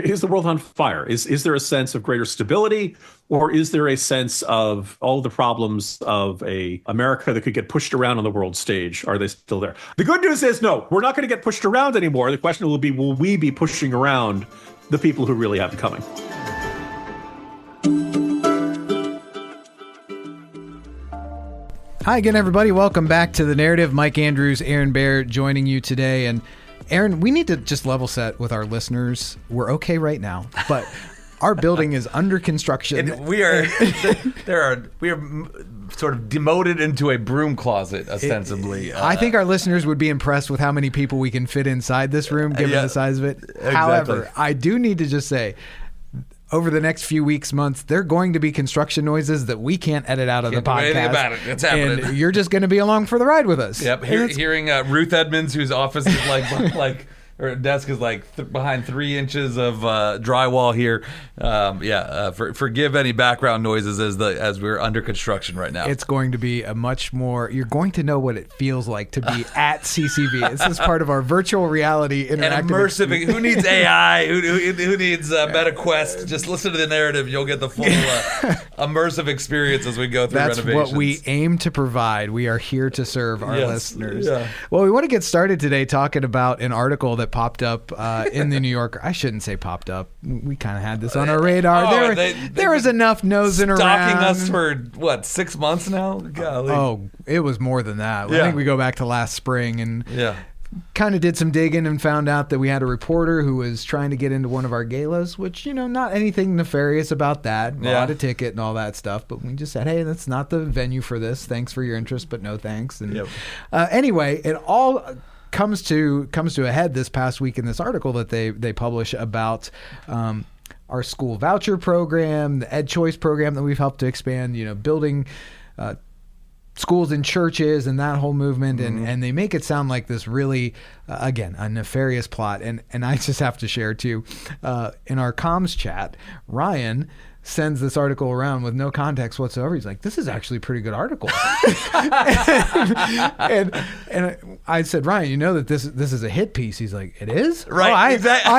Is the world on fire? Is there a sense of greater stability, or is there a sense of all the problems of a America that could get pushed around on the world stage? Are they still there? The good news is, no, we're not going to get pushed around anymore. The question will be, will we be pushing around the people who really have it coming? Hi again, everybody. Welcome back to The Narrative. Mike Andrews, Aaron Baer joining you today. And Aaron, we need to just level set with our listeners. We're okay right now, but our building is under construction. And we are sort of demoted into a broom closet, ostensibly. I think our listeners would be impressed with how many people we can fit inside this room, given the size of it. Exactly. However, I do need to just say, over the next few weeks, months, there are going to be construction noises that we can't edit out of the podcast. Anything about it. It's happening. And you're just going to be along for the ride with us. Yep. Hearing Ruth Edmonds, whose office is like her desk is like behind 3 inches of drywall here. Forgive any background noises as we're under construction right now. It's going to be a much more. You're going to know what it feels like to be at CCV. This is part of our virtual reality interactive. And immersive. Who needs AI? Who needs MetaQuest? Just listen to the narrative. You'll get the full immersive experience as we go through That's renovations. what we aim to provide. We are here to serve our listeners. Yeah. Well, we want to get started today talking about an article that popped up in the New Yorker. I shouldn't say popped up. We kind of had this on our radar. There was enough nosing around. Stalking us for, what, 6 months now? Golly. Oh, it was more than that. I think we go back to last spring and kind of did some digging and found out that we had a reporter who was trying to get into one of our galas, which, not anything nefarious about that. Bought a ticket and all that stuff. But we just said, hey, that's not the venue for this. Thanks for your interest, but no thanks. And anyway, it all comes to a head this past week in this article that they publish about our school voucher program, the Ed Choice program that we've helped to expand, building schools and churches and that whole movement. And they make it sound like this really, again, a nefarious plot. And I just have to share too, in our comms chat, Ryan sends this article around with no context whatsoever. He's like, this is actually a pretty good article. and I said, Ryan, that this is a hit piece. He's like, it is? Right. Exactly.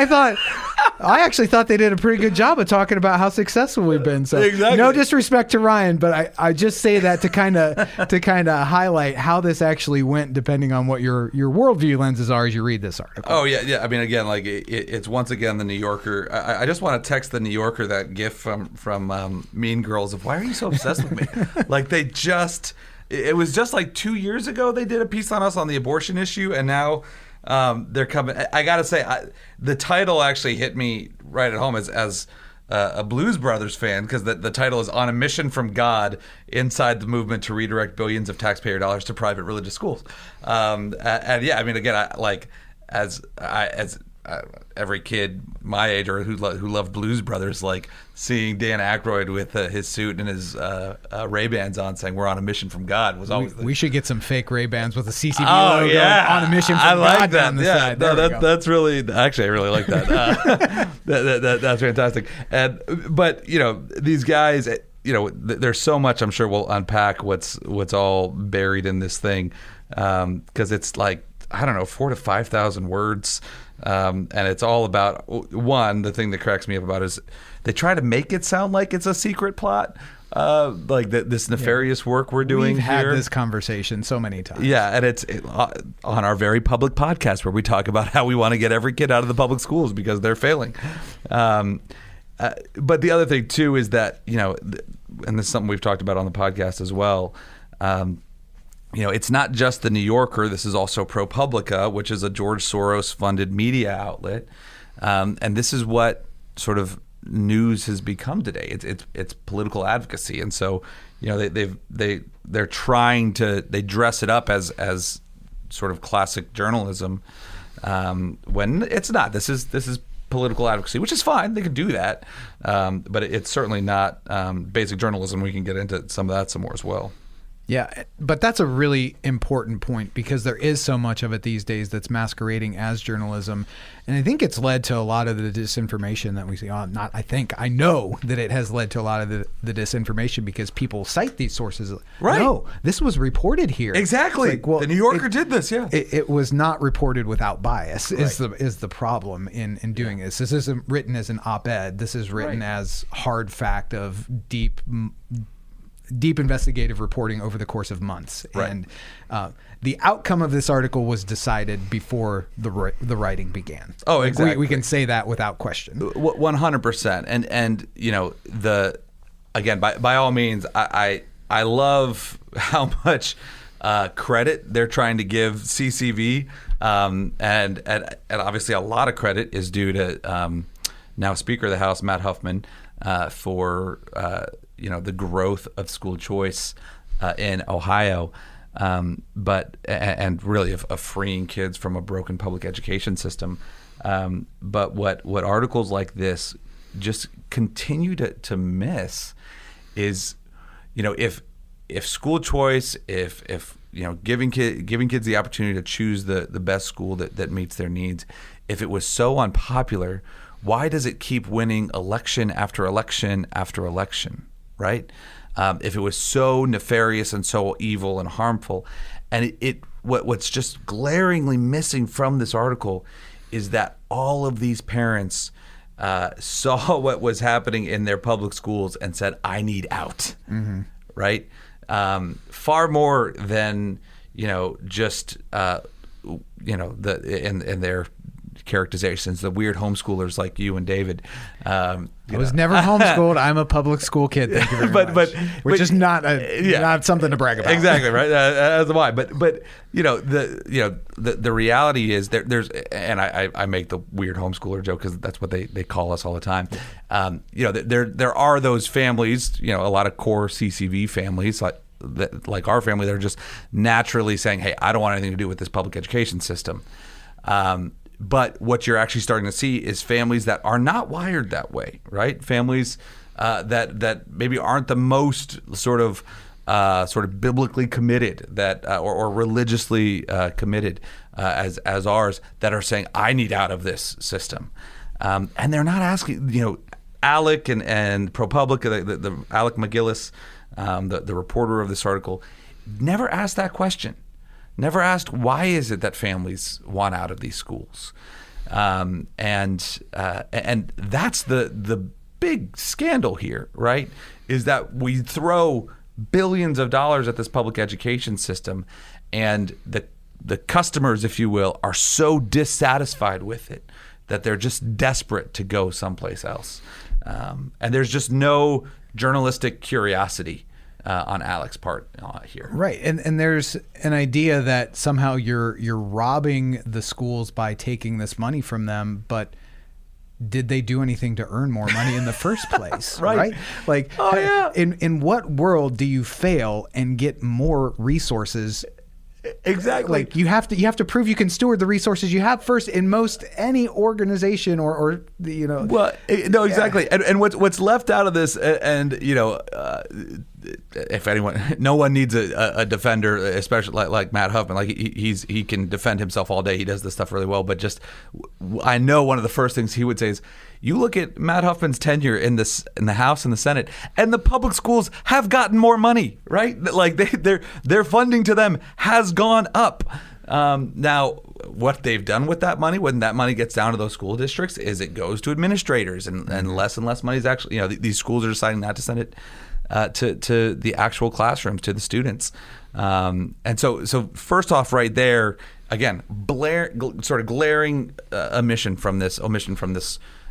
I actually thought they did a pretty good job of talking about how successful we've been. So no disrespect to Ryan, but I just say that to kind of highlight how this actually went, depending on what your worldview lenses are as you read this article. Oh yeah. I mean, again, like it's once again the New Yorker. I just want to text the New Yorker that GIF from Mean Girls of, why are you so obsessed with me? Like it was just like 2 years ago they did a piece on us on the abortion issue, and now they're coming. I gotta say, the title actually hit me right at home as a Blues Brothers fan, because the title is "On a Mission from God: Inside the Movement to Redirect Billions of Taxpayer Dollars to Private Religious Schools." And yeah, I mean, again, as every kid my age or who loved Blues Brothers, like seeing Dan Aykroyd with his suit and his Ray-Bans on, saying "We're on a mission from God" was always. We should get some fake Ray-Bans with a CCV logo on a mission from God that. On the side. No, that's really, actually, I really like that. That's fantastic. But these guys, there's so much. I'm sure we'll unpack what's all buried in this thing, because it's like, I don't know, 4,000 to 5,000 words. And it's all about, the thing that cracks me up about is they try to make it sound like it's a secret plot, like this nefarious work we're doing. We've had this conversation so many times. Yeah, and it's on our very public podcast where we talk about how we want to get every kid out of the public schools because they're failing. But the other thing too is that, and this is something we've talked about on the podcast as well, it's not just the New Yorker. This is also ProPublica, which is a George Soros-funded media outlet, and this is what sort of news has become today. It's political advocacy, and so they're trying to dress it up as sort of classic journalism, when it's not. This is political advocacy, which is fine. They can do that, but it's certainly not basic journalism. We can get into some of that some more as well. Yeah, but that's a really important point because there is so much of it these days that's masquerading as journalism. And I think it's led to a lot of the disinformation that we see. I know that it has led to a lot of the disinformation because people cite these sources. Right. No, this was reported here. Exactly. Like, well, the New Yorker did this, yeah. It was not reported without bias is the problem in doing this. This isn't written as an op-ed. This is written as hard fact of deep investigative reporting over the course of months. Right. And the outcome of this article was decided before the writing began. Oh, exactly. We can say that without question. 100%. And you know, again, by all means, I love how much credit they're trying to give CCV, and obviously a lot of credit is due to now Speaker of the House Matt Huffman for the growth of school choice in Ohio, but really of freeing kids from a broken public education system. But what articles like this just continue to miss is, if school choice, if giving kids the opportunity to choose the best school that meets their needs, if it was so unpopular, why does it keep winning election after election after election? Right? If it was so nefarious and so evil and harmful, and what's just glaringly missing from this article is that all of these parents saw what was happening in their public schools and said, "I need out." Mm-hmm. Right? Far more than just in their characterizations, the weird homeschoolers like you and David. I was never homeschooled. I'm a public school kid. Thank you very much. Which is not something to brag about. Exactly right. As am I. But the reality is there's, and I make the weird homeschooler joke because that's what they call us all the time. There are those families. A lot of core CCV families like our family. They're just naturally saying, "Hey, I don't want anything to do with this public education system." But what you're actually starting to see is families that are not wired that way, right? Families that maybe aren't the most sort of biblically committed, or religiously committed as ours, that are saying, "I need out of this system," and they're not asking. Alec and ProPublica, the Alec McGillis, the reporter of this article, never asked that question. Never asked, why is it that families want out of these schools? And that's the big scandal here, right? Is that we throw billions of dollars at this public education system, and the customers, if you will, are so dissatisfied with it that they're just desperate to go someplace else. And there's just no journalistic curiosity on Alec's part here. Right. And there's an idea that somehow you're robbing the schools by taking this money from them, but did they do anything to earn more money in the first place? Right. Like, in what world do you fail and get more resources? Exactly. Like you have to prove you can steward the resources you have first in most any organization or. Well, no, exactly. Yeah. And what's left out of this, and if anyone, no one needs a defender, especially like Matt Huffman. Like he can defend himself all day. He does this stuff really well. But just, I know one of the first things he would say is, you look at Matt Huffman's tenure in the House and the Senate, and the public schools have gotten more money, right? Like their funding to them has gone up. Now, what they've done with that money, when that money gets down to those school districts, is it goes to administrators, and less money is actually, these schools are deciding not to send it to the actual classrooms, to the students. And so first off, right there, again, glaring omission from this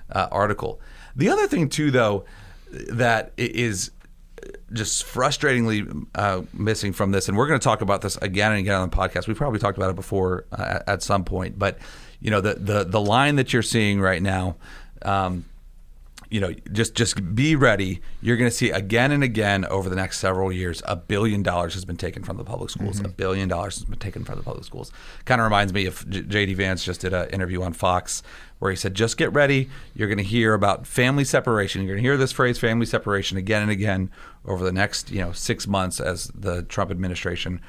article. The other thing too, though, that is just frustratingly missing from this, and we're going to talk about this again and again on the podcast. We've probably talked about it before at some point, but the line that you're seeing right now, just be ready. You're going to see again and again over the next several years, $1 billion has been taken from the public schools. $1 billion has been taken from the public schools. Kind of reminds me of J.D. Vance just did an interview on Fox where he said, just get ready. You're going to hear about family separation. You're going to hear this phrase, family separation, again and again over the next 6 months as the Trump administration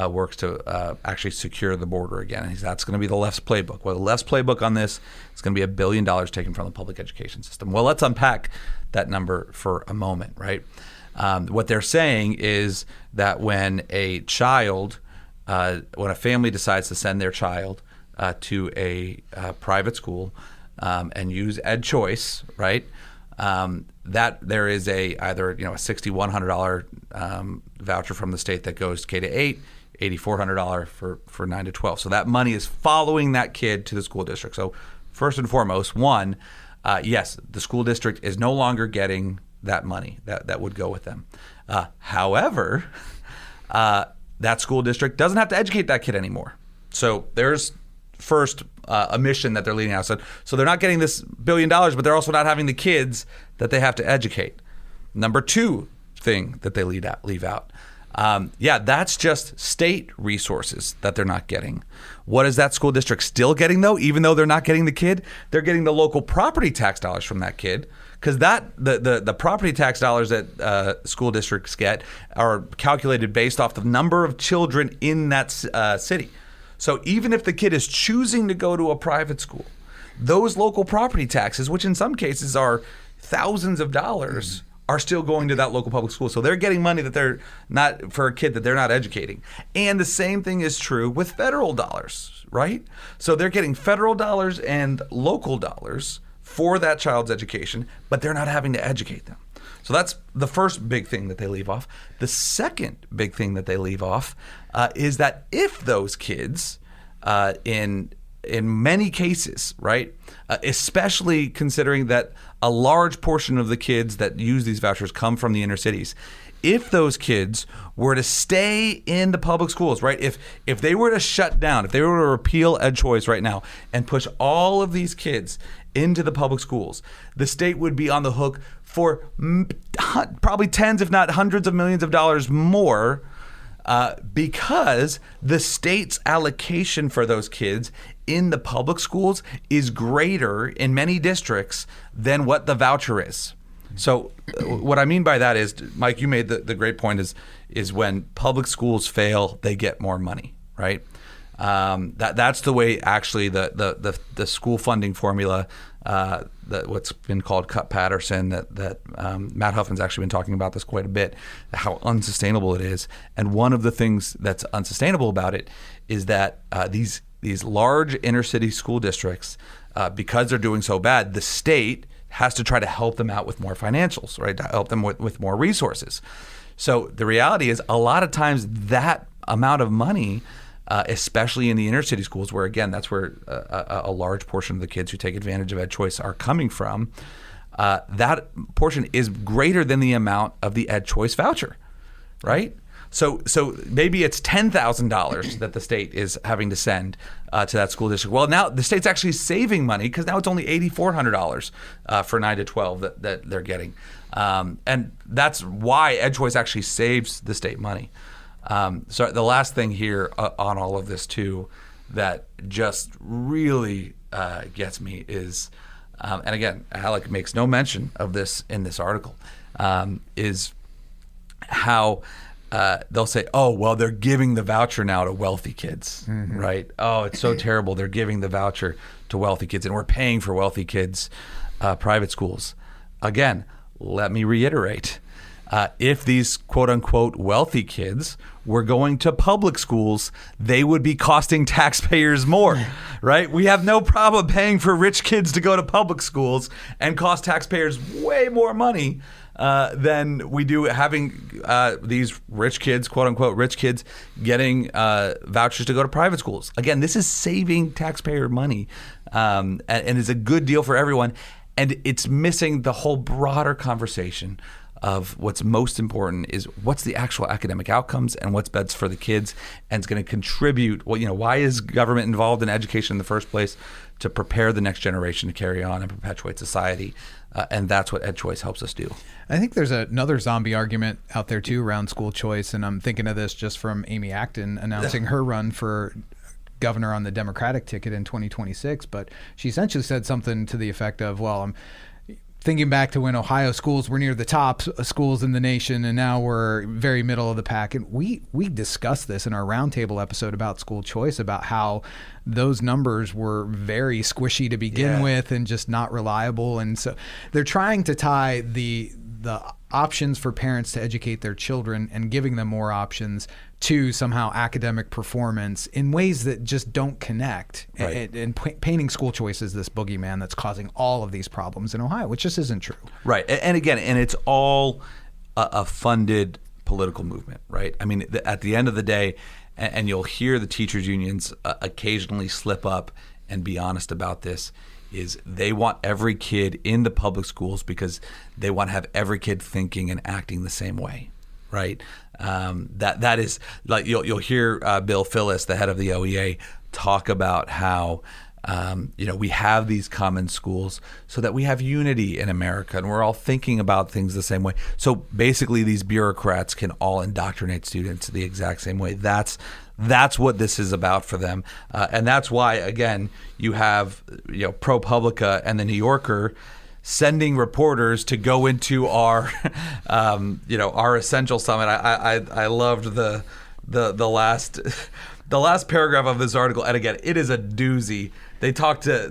works to actually secure the border again. And that's going to be the left's playbook. Well, the left's playbook on this is going to be $1 billion taken from the public education system. Well, let's unpack that number for a moment, right? What they're saying is that when a family decides to send their child to a private school and use Ed Choice, right? That there is either a $6,100 voucher from the state that goes K to 8, $8,400 for 9 to 12. So that money is following that kid to the school district. So first and foremost, one, yes, the school district is no longer getting that money that would go with them. However, that school district doesn't have to educate that kid anymore. So there's first a mission that they're leading out. So they're not getting this $1 billion, but they're also not having the kids that they have to educate. Number two thing that they leave out. That's just state resources that they're not getting. What is that school district still getting, though? Even though they're not getting the kid, they're getting the local property tax dollars from that kid, because the property tax dollars that school districts get are calculated based off the number of children in that city. So even if the kid is choosing to go to a private school, those local property taxes, which in some cases are thousands of dollars, are still going to that local public school. So they're getting money that they're not, for a kid that they're not educating. And the same thing is true with federal dollars, right? So they're getting federal dollars and local dollars for that child's education, but they're not having to educate them. So that's the first big thing that they leave off. The second big thing that they leave off is that if those kids, in many cases, right, especially considering that a large portion of the kids that use these vouchers come from the inner cities, if those kids were to stay in the public schools, right, if they were to shut down, if they were to repeal Ed Choice right now and push all of these kids into the public schools, the state would be on the hook for probably tens, if not hundreds of millions of dollars more, because the state's allocation for those kids in the public schools is greater in many districts than what the voucher is. So what I mean by that is, Mike, you made the great point, is when public schools fail, they get more money, right? That's the way actually the school funding formula, what's been called Cut Patterson, that Matt Huffman's actually been talking about this quite a bit, how unsustainable it is. And one of the things that's unsustainable about it is that these large inner city school districts, because they're doing so bad, the state has to try to help them out with more financials, right? To help them with more resources. So the reality is, a lot of times that amount of money, especially in the inner city schools, where again, that's where a large portion of the kids who take advantage of Ed Choice are coming from, that portion is greater than the amount of the Ed Choice voucher, right? So maybe it's $10,000 that the state is having to send to that school district. Well, now the state's actually saving money because now it's only $8,400 for 9 to 12 that they're getting. And that's why Ed Choice actually saves the state money. So the last thing here on all of this too that just really gets me is, and again, Alec makes no mention of this in this article, is how they'll say, oh, well, they're giving the voucher now to wealthy kids, right? Oh, it's so terrible. They're giving the voucher to wealthy kids, and we're paying for wealthy kids' private schools. Again, let me reiterate. If these quote-unquote wealthy kids were going to public schools, they would be costing taxpayers more, right? We have no problem paying for rich kids to go to public schools and cost taxpayers way more money than we do having these rich kids, quote-unquote rich kids, getting vouchers to go to private schools. Again, this is saving taxpayer money and is a good deal for everyone. And it's missing the whole broader conversation of what's most important is what's the actual academic outcomes and what's best for the kids, and it's going to contribute. Well, why is government involved in education in the first place? To prepare the next generation to carry on and perpetuate society, and that's what Ed Choice helps us do. I think there's another zombie argument out there too around school choice, and I'm thinking of this just from Amy Acton announcing her run for governor on the Democratic ticket in 2026, but she essentially said something to the effect of, well, I'm thinking back to when Ohio schools were near the top schools in the nation, and now we're very middle of the pack. And we discussed this in our roundtable episode about school choice, about how those numbers were very squishy to begin with and just not reliable. And so they're trying to tie the options for parents to educate their children and giving them more options to somehow academic performance in ways that just don't connect. Right. And painting school choice as this boogeyman that's causing all of these problems in Ohio, which just isn't true. Right. And again, it's all a funded political movement, right? I mean, at the end of the day, and you'll hear the teachers unions occasionally slip up and be honest about this, is they want every kid in the public schools because they want to have every kid thinking and acting the same way, right? That is, like, you'll hear Bill Phillis, the head of the OEA, talk about how we have these common schools so that we have unity in America and we're all thinking about things the same way. So basically, these bureaucrats can all indoctrinate students the exact same way. That's what this is about for them, and that's why, again, you have ProPublica and the New Yorker sending reporters to go into our our essential summit. I loved the last paragraph of this article, and again, it is a doozy. They talked to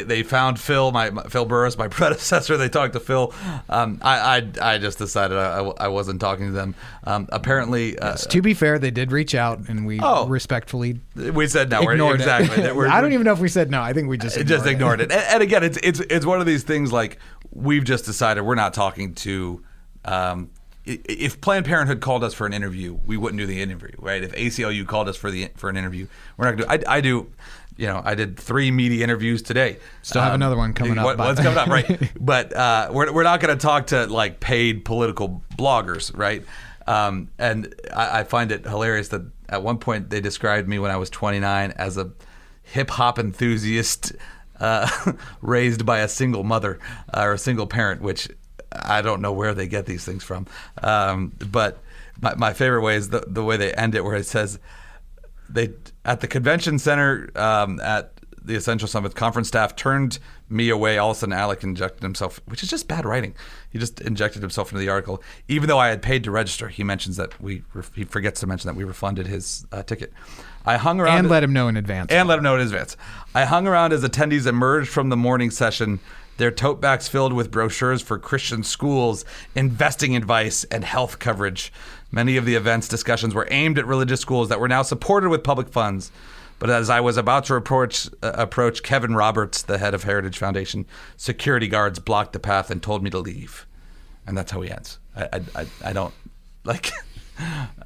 they found Phil Burris, my predecessor. They talked to Phil. I just decided I wasn't talking to them. Apparently, yes, to be fair, they did reach out, and we respectfully said no. Ignored exactly. it. I don't even know if we said no. I think we just ignored it. And again, it's one of these things, like, we've just decided we're not talking to. If Planned Parenthood called us for an interview, we wouldn't do the interview, right? If ACLU called us for an interview, we're not going to do. I did 3 media interviews today. Still have another one coming up. One's coming up, right? But we're not going to talk to, like, paid political bloggers, right? And I find it hilarious that at one point they described me when I was 29 as a hip hop enthusiast raised by a single mother or a single parent, which I don't know where they get these things from. But my favorite way is the way they end it, where it says, they at the convention center at the Essential Summit, conference staff turned me away. All of a sudden, Alec injected himself, which is just bad writing. He just injected himself into the article, even though I had paid to register. He mentions that he forgets to mention that we refunded his ticket. I hung around and let him know in advance. I hung around as attendees emerged from the morning session, their tote bags filled with brochures for Christian schools, investing advice, and health coverage. Many of the event's discussions were aimed at religious schools that were now supported with public funds. But as I was about to approach Kevin Roberts, the head of Heritage Foundation, security guards blocked the path and told me to leave. And that's how he ends. I don't like.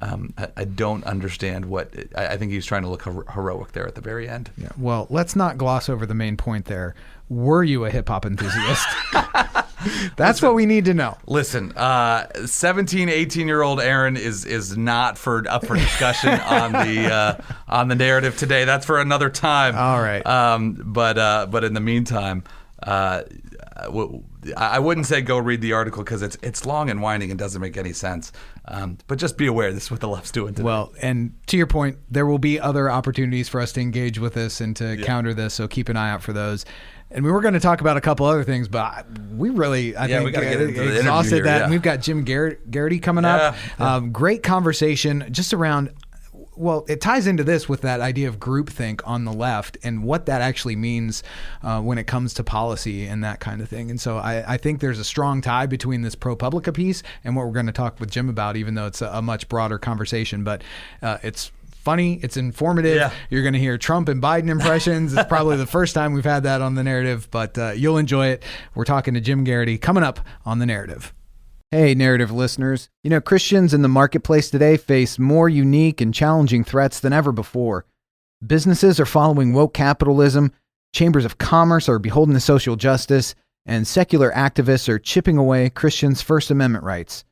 I don't understand what. I think he's trying to look heroic there at the very end. Yeah. Well, let's not gloss over the main point there. Were you a hip hop enthusiast? That's what we need to know. Listen, 17, 18-year-old Aaron is not up for discussion on the narrative today. That's for another time. All right. But in the meantime, I wouldn't say go read the article because it's long and winding and doesn't make any sense. But just be aware this is what the left's doing today. Well, and to your point, there will be other opportunities for us to engage with this and to counter this. So keep an eye out for those. And we were going to talk about a couple other things, but we really, I think, we gotta get into the exhausted interview that. here, And we've got Jim Geraghty coming up. Great conversation just around, well, it ties into this with that idea of groupthink on the left and what that actually means when it comes to policy and that kind of thing. And so I think there's a strong tie between this ProPublica piece and what we're going to talk with Jim about, even though it's a much broader conversation. But it's funny, it's informative. Yeah. You're going to hear Trump and Biden impressions. It's probably the first time we've had that on The Narrative, but you'll enjoy it. We're talking to Jim Geraghty coming up on The Narrative. Hey, Narrative listeners. You know, Christians in the marketplace today face more unique and challenging threats than ever before. Businesses are following woke capitalism, chambers of commerce are beholden to social justice, and secular activists are chipping away Christians' First Amendment rights.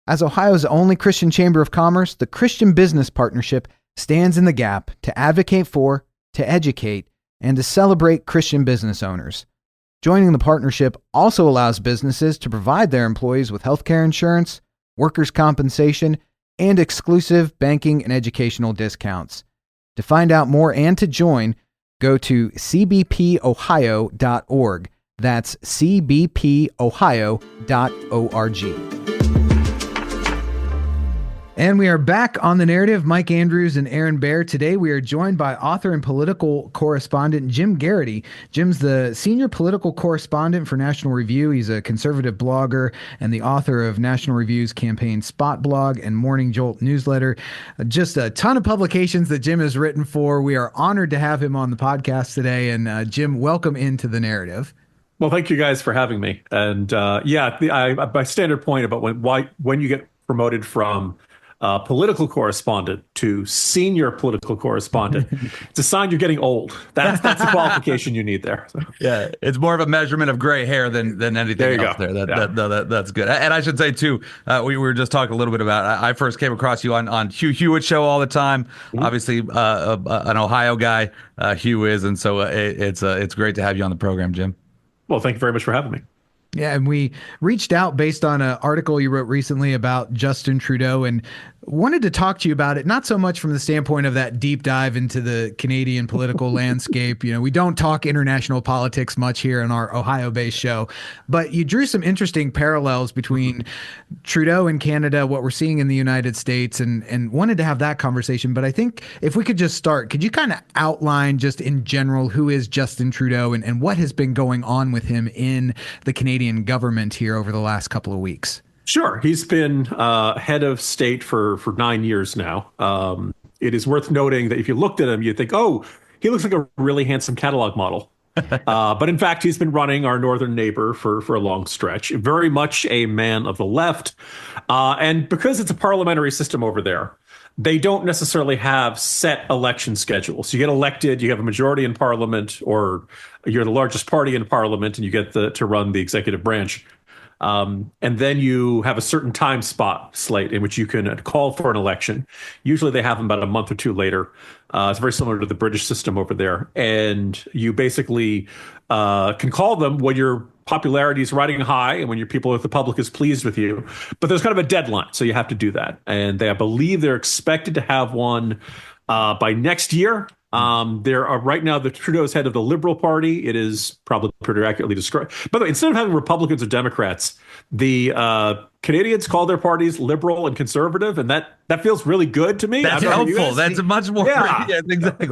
As Ohio's only Christian Chamber of Commerce, the Christian Business Partnership stands in the gap to advocate for, to educate, and to celebrate Christian business owners. Joining the partnership also allows businesses to provide their employees with healthcare insurance, workers' compensation, and exclusive banking and educational discounts. To find out more and to join, go to cbpohio.org. That's cbpohio.org. And we are back on The Narrative. Mike Andrews and Aaron Baer. Today we are joined by author and political correspondent Jim Geraghty. Jim's the senior political correspondent for National Review. He's a conservative blogger and the author of National Review's campaign Spot blog and Morning Jolt newsletter. Just a ton of publications that Jim has written for. We are honored to have him on the podcast today. And Jim, welcome into The Narrative. Well, thank you guys for having me. And my standard point about when you get promoted from political correspondent to senior political correspondent, it's a sign you're getting old. That's the qualification you need there. So. Yeah, it's more of a measurement of gray hair than anything else. Go. There, that's good. And I should say too, we were just talking a little bit about. I first came across you on Hugh Hewitt's show all the time. Mm-hmm. Obviously, an Ohio guy, Hugh is, and so it's great to have you on the program, Jim. Well, thank you very much for having me. Yeah, and we reached out based on an article you wrote recently about Justin Trudeau and wanted to talk to you about it, not so much from the standpoint of that deep dive into the Canadian political landscape. You know, we don't talk international politics much here in our Ohio-based show, but you drew some interesting parallels between Trudeau in Canada, what we're seeing in the United States, and wanted to have that conversation. But I think if we could just start, could you kind of outline just in general who is Justin Trudeau and what has been going on with him in the Canadian government here over the last couple of weeks? Sure. He's been head of state for 9 years now. It is worth noting that if you looked at him, you'd think, oh, he looks like a really handsome catalog model. But in fact, he's been running our northern neighbor for a long stretch, very much a man of the left. And because it's a parliamentary system over there, they don't necessarily have set election schedules. You get elected, you have a majority in parliament, or you're the largest party in parliament, and you get to run the executive branch. And then you have a certain time slate in which you can call for an election. Usually they have them about a month or two later. It's very similar to the British system over there. And you basically can call them when your popularity is riding high and when the public is pleased with you. But there's kind of a deadline, so you have to do that. And I believe they're expected to have one by next year. There are right now the Trudeau's head of the Liberal Party. It is probably pretty accurately described. By the way, instead of having Republicans or Democrats, the Canadians call their parties liberal and conservative, and that feels really good to me. That's helpful. That's much more. Yeah, exactly.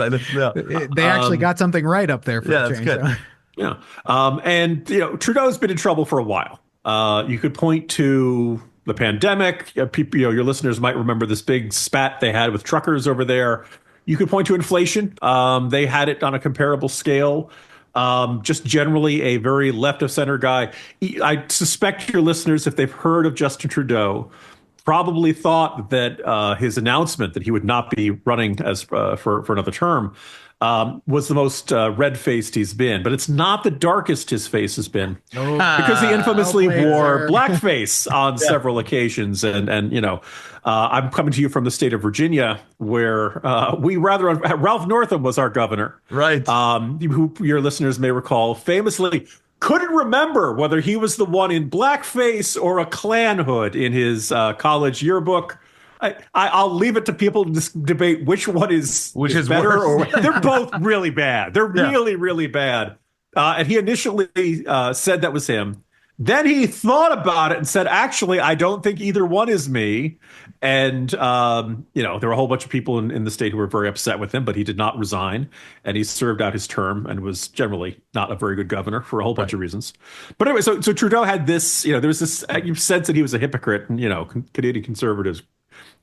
They actually got something right up there for a change. That's good. Yeah, and Trudeau's been in trouble for a while. You could point to the pandemic. People, your listeners might remember this big spat they had with truckers over there. You could point to inflation. They had it on a comparable scale. Just generally a very left of center guy. I suspect your listeners, if they've heard of Justin Trudeau, probably thought that his announcement that he would not be running as for another term was the most red-faced he's been. But it's not the darkest his face has been, because he infamously wore blackface on several occasions. And I'm coming to you from the state of Virginia, where Ralph Northam was our governor, right? Who your listeners may recall famously couldn't remember whether he was the one in blackface or a Klan hood in his college yearbook. I'll leave it to people to debate which is better. Or they're both really bad. They're really, really bad. And he initially said that was him. Then he thought about it and said, actually, I don't think either one is me. And, there were a whole bunch of people in the state who were very upset with him, but he did not resign. And he served out his term and was generally not a very good governor for a whole bunch of reasons. But anyway, so Trudeau had this, there was this sense that he was a hypocrite, and, Canadian conservatives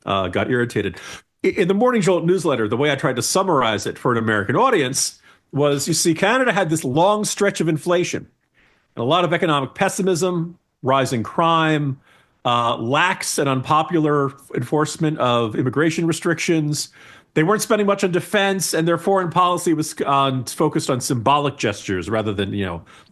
got irritated. In the Morning Jolt newsletter, the way I tried to summarize it for an American audience was, you see, Canada had this long stretch of inflation and a lot of economic pessimism, rising crime, lax and unpopular enforcement of immigration restrictions. They weren't spending much on defense, and their foreign policy was focused on symbolic gestures rather than,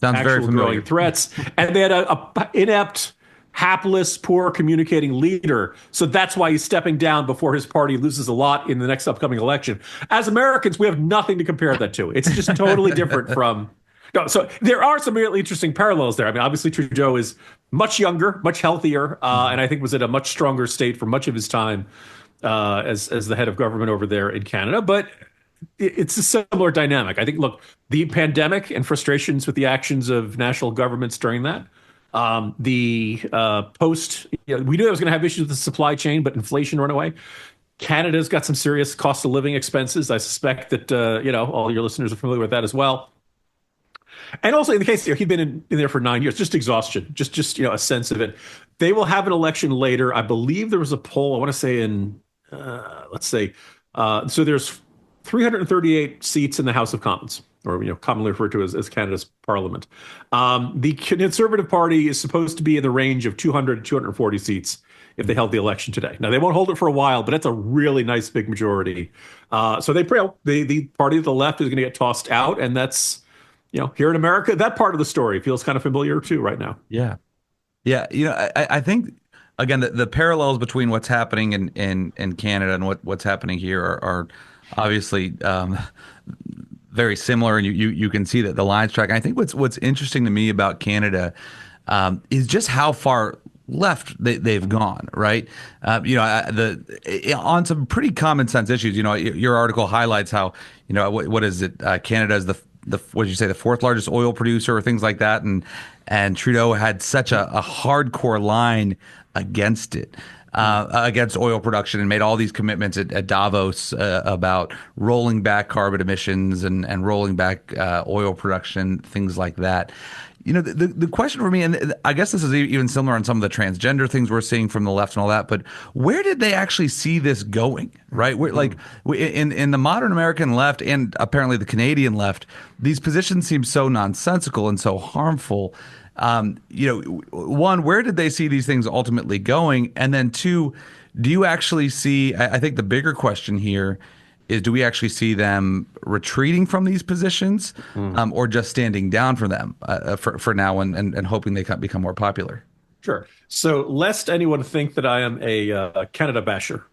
actual growing threats. And they had a inept, hapless, poor communicating leader. So that's why he's stepping down before his party loses a lot in the next upcoming election. As Americans, we have nothing to compare that to. It's just totally different from... No, so there are some really interesting parallels there. I mean, obviously, Trudeau is much younger, much healthier, and I think was at a much stronger state for much of his time as the head of government over there in Canada. But it's a similar dynamic. I think, look, the pandemic and frustrations with the actions of national governments during that, the post, we knew there was going to have issues with the supply chain, but inflation run away. Canada's got some serious cost of living expenses. I suspect that, all your listeners are familiar with that as well. And also in the case, he'd been in there for 9 years, just exhaustion, just a sense of it. They will have an election later. I believe there was a poll, I want to say so there's 338 seats in the House of Commons, or commonly referred to as Canada's Parliament. The Conservative Party is supposed to be in the range of 200 to 240 seats if they held the election today. Now, they won't hold it for a while, but that's a really nice big majority. So the party of the left is going to get tossed out, and that's, here in America, that part of the story feels kind of familiar too right now. Yeah. Yeah. I think, again, the parallels between what's happening in Canada and what's happening here are obviously very similar, and you can see that the lines track. I think what's interesting to me about Canada is just how far left they've gone, right? On some pretty common sense issues. Your article highlights how, what is it? Canada is the what did you say, the fourth largest oil producer, or things like that, and Trudeau had such a hardcore line against it. Against oil production, and made all these commitments at Davos about rolling back carbon emissions and rolling back oil production, things like that. The question for me, and I guess this is even similar on some of the transgender things we're seeing from the left and all that, but where did they actually see this going, right? In the modern American left, and apparently the Canadian left, these positions seem so nonsensical and so harmful. One, where did they see these things ultimately going? And then two, do you actually see, I think the bigger question here is, do we actually see them retreating from these positions or just standing down from them for now and hoping they can become more popular? Sure. So lest anyone think that I am a Canada basher,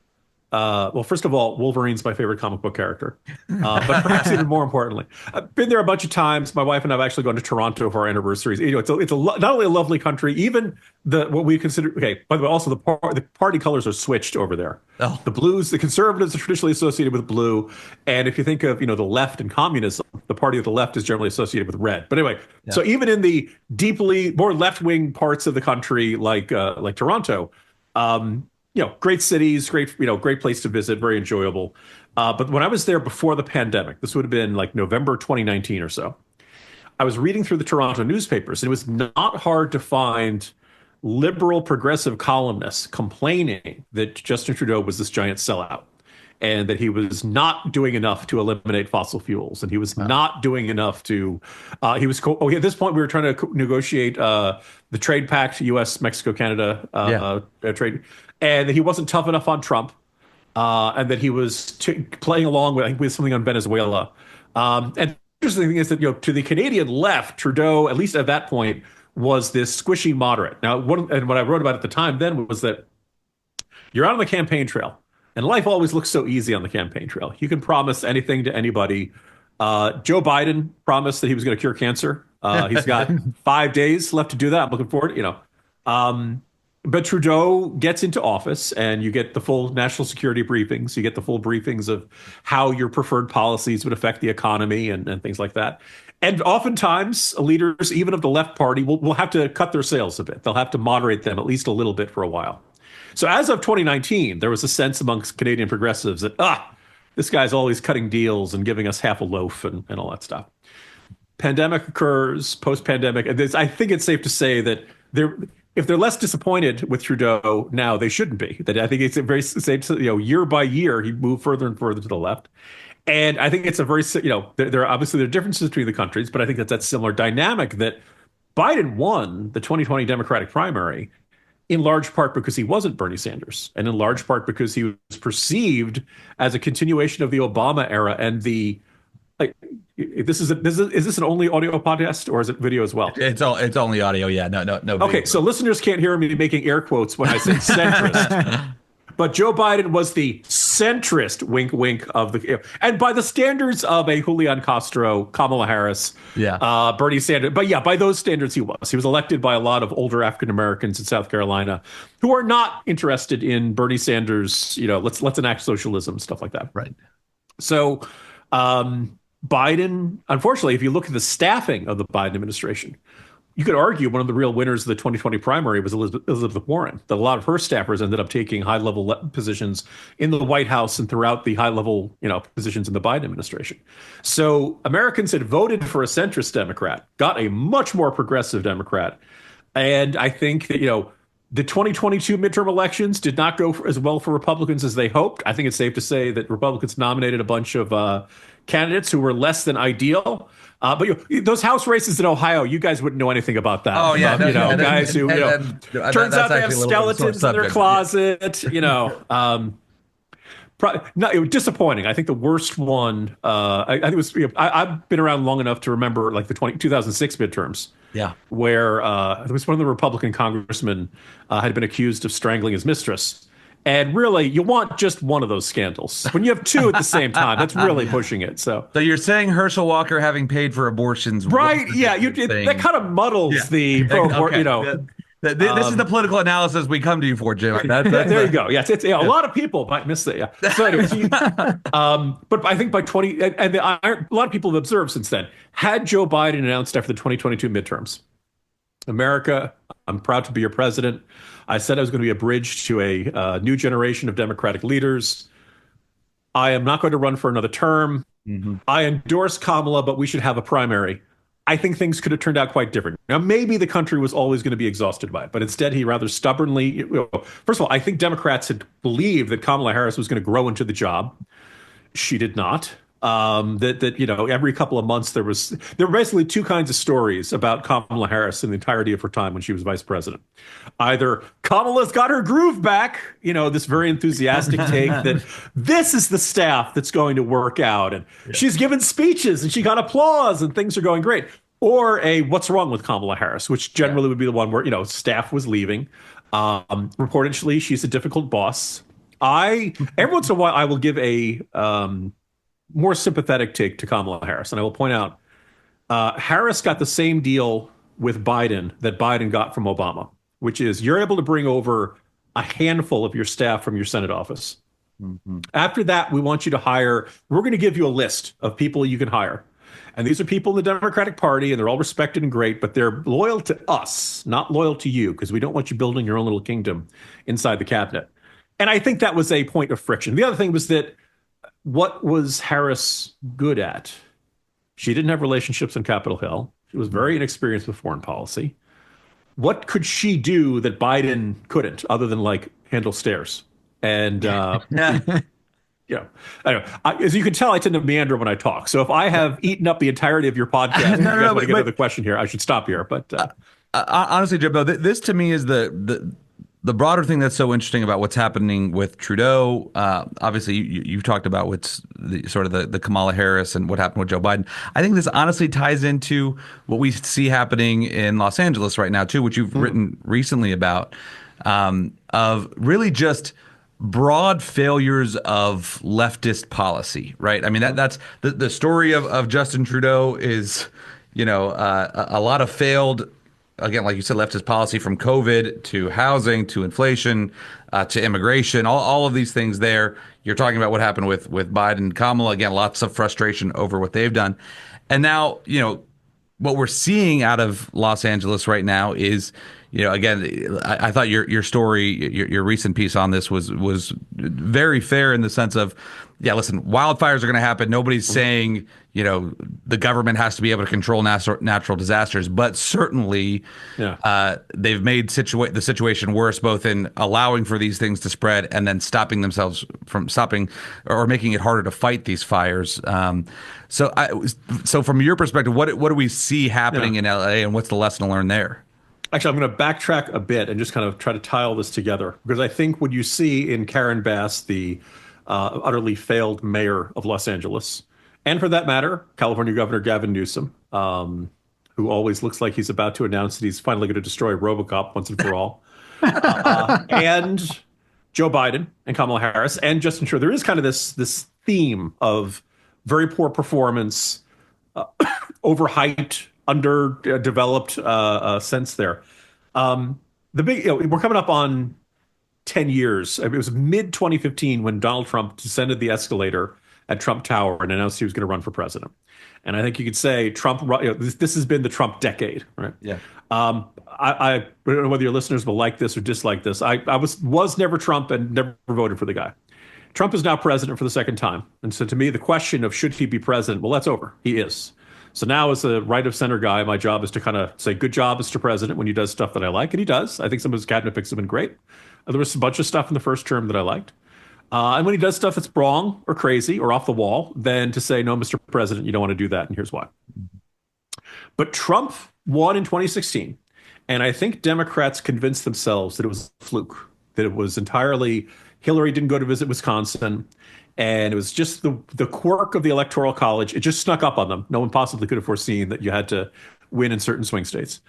well, first of all, Wolverine's my favorite comic book character. But perhaps even more importantly, I've been there a bunch of times. My wife and I have actually gone to Toronto for our anniversaries. It's not only a lovely country, even what we consider. Okay, by the way, also the party colors are switched over there. Oh. The blues, the Conservatives are traditionally associated with blue, and if you think of the left and communism, the party of the left is generally associated with red. But anyway, yeah. So even in the deeply more left-wing parts of the country, like Toronto. Great cities, great place to visit, very enjoyable. But when I was there before the pandemic, this would have been like November 2019 or so, I was reading through the Toronto newspapers, and it was not hard to find liberal progressive columnists complaining that Justin Trudeau was this giant sellout, and that he was not doing enough to eliminate fossil fuels, and he was not doing enough to. At this point, we were trying to negotiate the trade pact, U.S., Mexico, Canada trade. And that he wasn't tough enough on Trump, and that he was playing along with something on Venezuela. And the interesting thing is that to the Canadian left, Trudeau, at least at that point, was this squishy moderate. Now, what I wrote about at the time then was that you're out on the campaign trail, and life always looks so easy on the campaign trail. You can promise anything to anybody. Joe Biden promised that he was going to cure cancer. He's got 5 days left to do that. I'm looking forward. But Trudeau gets into office, and you get the full national security briefings. You get the full briefings of how your preferred policies would affect the economy and things like that. And oftentimes, leaders, even of the left party, will have to cut their sails a bit. They'll have to moderate them at least a little bit for a while. So as of 2019, there was a sense amongst Canadian progressives that, this guy's always cutting deals and giving us half a loaf and all that stuff. Pandemic occurs, post-pandemic. And I think it's safe to say that if they're less disappointed with Trudeau now, they shouldn't be. That I think it's a very safe, year by year, he moved further and further to the left. And I think it's a very, there are obviously differences between the countries, but I think that similar dynamic that Biden won the 2020 Democratic primary in large part because he wasn't Bernie Sanders, and in large part because he was perceived as a continuation of the Obama era and the. Is this an only audio podcast, or is it video as well? It's only audio. Yeah, no. Okay, video. So listeners can't hear me making air quotes when I say centrist, but Joe Biden was the centrist, wink, wink of the, and by the standards of a Julian Castro, Kamala Harris, Bernie Sanders, but by those standards he was elected by a lot of older African Americans in South Carolina who are not interested in Bernie Sanders, let's enact socialism, stuff like that. Right. So. Biden, unfortunately, if you look at the staffing of the Biden administration, you could argue one of the real winners of the 2020 primary was Elizabeth Warren, that a lot of her staffers ended up taking high-level positions in the White House and throughout the high-level, positions in the Biden administration. So Americans had voted for a centrist Democrat, got a much more progressive Democrat. And I think that, the 2022 midterm elections did not go as well for Republicans as they hoped. I think it's safe to say that Republicans nominated a bunch of candidates who were less than ideal. But those House races in Ohio, you guys wouldn't know anything about that. Oh yeah, guys who turns out they have skeletons in their closet. No, it was disappointing. I think the worst one. I think it was. I've been around long enough to remember like the 2006 midterms. Yeah, where it was one of the Republican congressmen had been accused of strangling his mistress. And really, you want just one of those scandals. When you have two at the same time, that's really pushing it. So you're saying Herschel Walker having paid for abortions, right? Yeah, that kind of muddles the This is the political analysis we come to you for, Jim. There you go. Yes, a lot of people might miss that. Yeah. So anyway, but I think by a lot of people have observed since then. Had Joe Biden announced after the 2022 midterms, America, I'm proud to be your president. I said I was going to be a bridge to a new generation of Democratic leaders. I am not going to run for another term. Mm-hmm. I endorse Kamala, but we should have a primary. I think things could have turned out quite different. Now, maybe the country was always going to be exhausted by it, but instead he rather stubbornly. First of all, I think Democrats had believed that Kamala Harris was going to grow into the job. She did not. Every couple of months there were basically two kinds of stories about Kamala Harris in the entirety of her time when she was vice president. Either Kamala's got her groove back, this very enthusiastic take that this is the staff that's going to work out, and she's given speeches and she got applause and things are going great. Or what's wrong with Kamala Harris, which generally would be the one where staff was leaving. Reportedly, she's a difficult boss. Every once in a while I will give a more sympathetic take to Kamala Harris. And I will point out, Harris got the same deal with Biden that Biden got from Obama, which is you're able to bring over a handful of your staff from your Senate office. Mm-hmm. After that, we're going to give you a list of people you can hire. And these are people in the Democratic Party, and they're all respected and great, but they're loyal to us, not loyal to you, because we don't want you building your own little kingdom inside the cabinet. And I think that was a point of friction. The other thing was that what was Harris good at? She didn't have relationships on Capitol Hill. She was very inexperienced with foreign policy. What could she do that Biden couldn't, other than handle stairs? And anyway, as you can tell, I tend to meander when I talk. So if I have eaten up the entirety of your podcast, want to get another question here, I should stop here. But honestly, Jimbo, this to me is the broader thing that's so interesting about what's happening with Trudeau. Obviously, you've talked about what's the Kamala Harris and what happened with Joe Biden. I think this honestly ties into what we see happening in Los Angeles right now, too, which you've written recently about, of really just broad failures of leftist policy, right? I mean, that's the story of Justin Trudeau is, a lot of failed, again, like you said, leftist policy, from COVID to housing to inflation to immigration, all of these things there. You're talking about what happened with Biden and Kamala. Again, lots of frustration over what they've done. And now, what we're seeing out of Los Angeles right now is, again, I thought your story, your recent piece on this was very fair in the sense of, listen, wildfires are going to happen. Nobody's saying, the government has to be able to control natural disasters, but certainly they've made the situation worse, both in allowing for these things to spread and then stopping themselves from stopping or making it harder to fight these fires. So from your perspective, what do we see happening in LA, and what's the lesson to learn there? Actually, I'm going to backtrack a bit and just kind of try to tie all this together, because I think what you see in Karen Bass, the utterly failed mayor of Los Angeles, and for that matter, California Governor Gavin Newsom, who always looks like he's about to announce that he's finally going to destroy RoboCop once and for all, and Joe Biden and Kamala Harris and Justin Trudeau, there is kind of this theme of very poor performance, overhyped, underdeveloped sense there. We're coming up on 10 years. It was mid 2015 when Donald Trump descended the escalator at Trump Tower and announced he was going to run for president. And I think you could say Trump, this has been the Trump decade, right? Yeah. I don't know whether your listeners will like this or dislike this. I was never Trump and never voted for the guy. Trump is now president for the second time. And so to me, the question of should he be president, well, that's over. He is. So now as a right of center guy, my job is to kind of say, good job, Mr. President, when he does stuff that I like. And he does. I think some of his cabinet picks have been great. There was a bunch of stuff in the first term that I liked. And when he does stuff that's wrong or crazy or off the wall, then to say, no, Mr. President, you don't want to do that. And here's why. But Trump won in 2016. And I think Democrats convinced themselves that it was a fluke, that it was entirely Hillary didn't go to visit Wisconsin. And it was just the quirk of the Electoral College. It just snuck up on them. No one possibly could have foreseen that you had to win in certain swing states.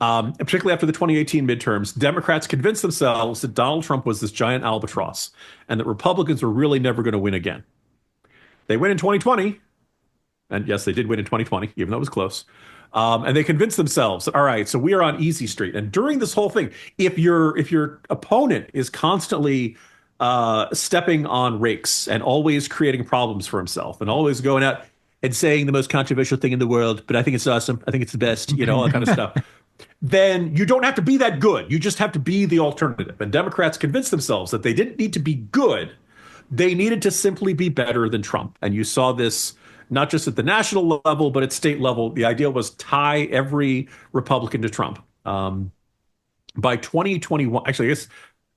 And particularly after the 2018 midterms, Democrats convinced themselves that Donald Trump was this giant albatross and that Republicans were really never going to win again. They win in 2020. And yes, they did win in 2020, even though it was close. And they convinced themselves, all right, so we are on easy street. And during this whole thing, if your opponent is constantly stepping on rakes and always creating problems for himself and always going out and saying the most controversial thing in the world, but I think it's awesome, I think it's the best, all that kind of stuff, then you don't have to be that good. You just have to be the alternative. And Democrats convinced themselves that they didn't need to be good. They needed to simply be better than Trump. And you saw this not just at the national level, but at state level. The idea was tie every Republican to Trump. By 2021, actually, I guess,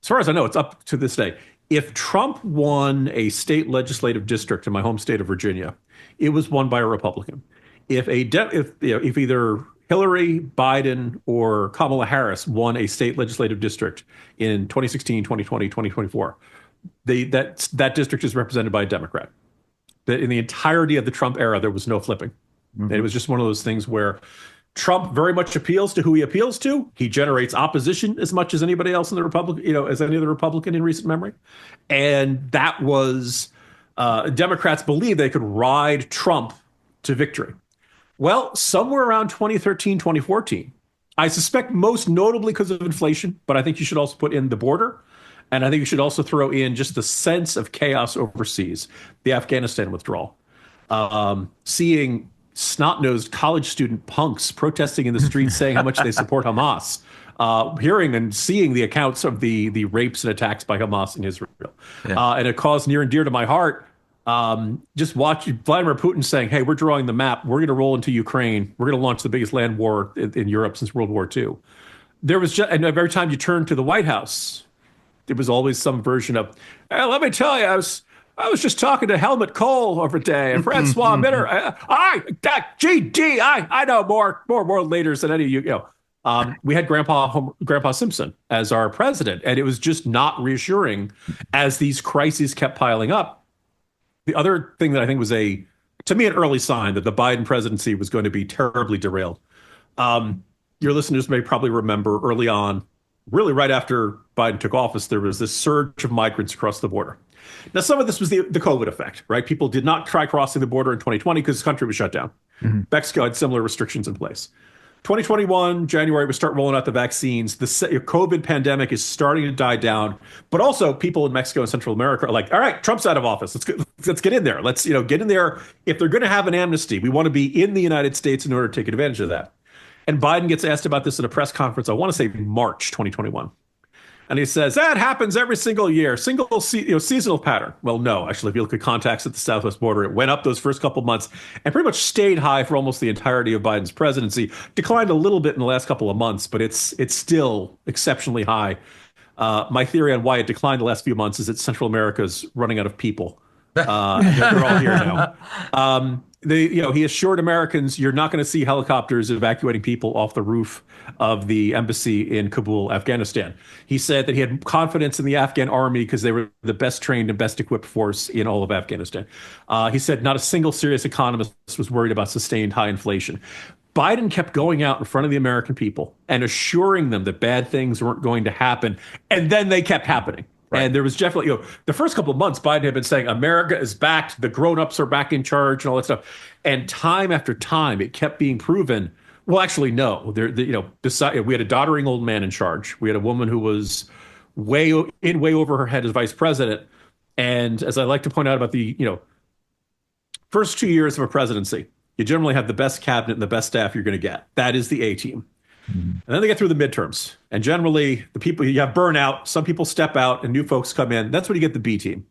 as far as I know, it's up to this day. If Trump won a state legislative district in my home state of Virginia, it was won by a Republican. If either Hillary, Biden, or Kamala Harris won a state legislative district in 2016, 2020, 2024, that district is represented by a Democrat. That in the entirety of the Trump era, there was no flipping. Mm-hmm. It was just one of those things where Trump very much appeals to who he appeals to. He generates opposition as much as anybody else in the Republican, as any other Republican in recent memory. And that was, Democrats believed they could ride Trump to victory. Well, somewhere around 2013, 2014, I suspect most notably because of inflation, but I think you should also put in the border. And I think you should also throw in just the sense of chaos overseas, the Afghanistan withdrawal, seeing snot-nosed college student punks protesting in the streets saying how much they support Hamas, hearing and seeing the accounts of the rapes and attacks by Hamas in Israel. Yeah. And a cause near and dear to my heart, just watch Vladimir Putin saying, hey, we're drawing the map. We're going to roll into Ukraine. We're going to launch the biggest land war in Europe since World War II. There was just, and every time you turn to the White House, it was always some version of, hey, let me tell you, I was just talking to Helmut Kohl over day and Francois Mitter. I know more leaders than any of you. We had Grandpa Simpson as our president, and it was just not reassuring as these crises kept piling up. The other thing that I think was to me, an early sign that the Biden presidency was going to be terribly derailed. Your listeners may probably remember early on, really right after Biden took office, there was this surge of migrants across the border. Now, some of this was the COVID effect, right? People did not try crossing the border in 2020 because the country was shut down. Mm-hmm. Mexico had similar restrictions in place. 2021, January, we start rolling out the vaccines. The COVID pandemic is starting to die down. But also people in Mexico and Central America are like, all right, Trump's out of office. Let's get in there. Let's get in there. If they're going to have an amnesty, we want to be in the United States in order to take advantage of that. And Biden gets asked about this at a press conference, I want to say March 2021. And he says, that happens every single year, seasonal pattern. Well, no, actually, if you look at contacts at the southwest border, it went up those first couple of months and pretty much stayed high for almost the entirety of Biden's presidency. Declined a little bit in the last couple of months, but it's still exceptionally high. My theory on why it declined the last few months is that Central America's running out of people. They're all here now. He assured Americans you're not going to see helicopters evacuating people off the roof of the embassy in Kabul, Afghanistan. He said that he had confidence in the Afghan army because they were the best trained and best equipped force in all of Afghanistan. He said not a single serious economist was worried about sustained high inflation. Biden kept going out in front of the American people and assuring them that bad things weren't going to happen. And then they kept happening. Right. And there was definitely, the first couple of months, Biden had been saying America is back, the grown-ups are back in charge and all that stuff. And time after time, it kept being proven, well, actually, no. We had a doddering old man in charge. We had a woman who was way over her head as vice president. And as I like to point out about the First 2 years of a presidency, you generally have the best cabinet and the best staff you're going to get. That is the A team. And then they get through the midterms. And generally, the people, you have burnout. Some people step out and new folks come in. That's when you get the B team.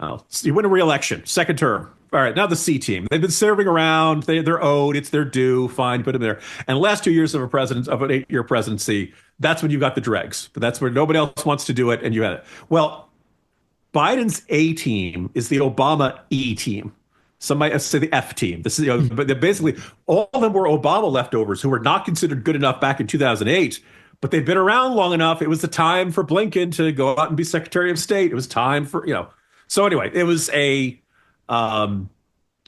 So you win a re-election, second term. All right, now the C team. They've been serving around. They're owed. It's their due. Fine, put them there. And the last 2 years of an 8-year presidency, that's when you've got the dregs. But that's where nobody else wants to do it, and you had it. Well, Biden's A team is the Obama E team. Some might say the F team. This is, but basically all of them were Obama leftovers who were not considered good enough back in 2008. But they've been around long enough. It was the time for Blinken to go out and be Secretary of State. It was time for, So anyway, it was the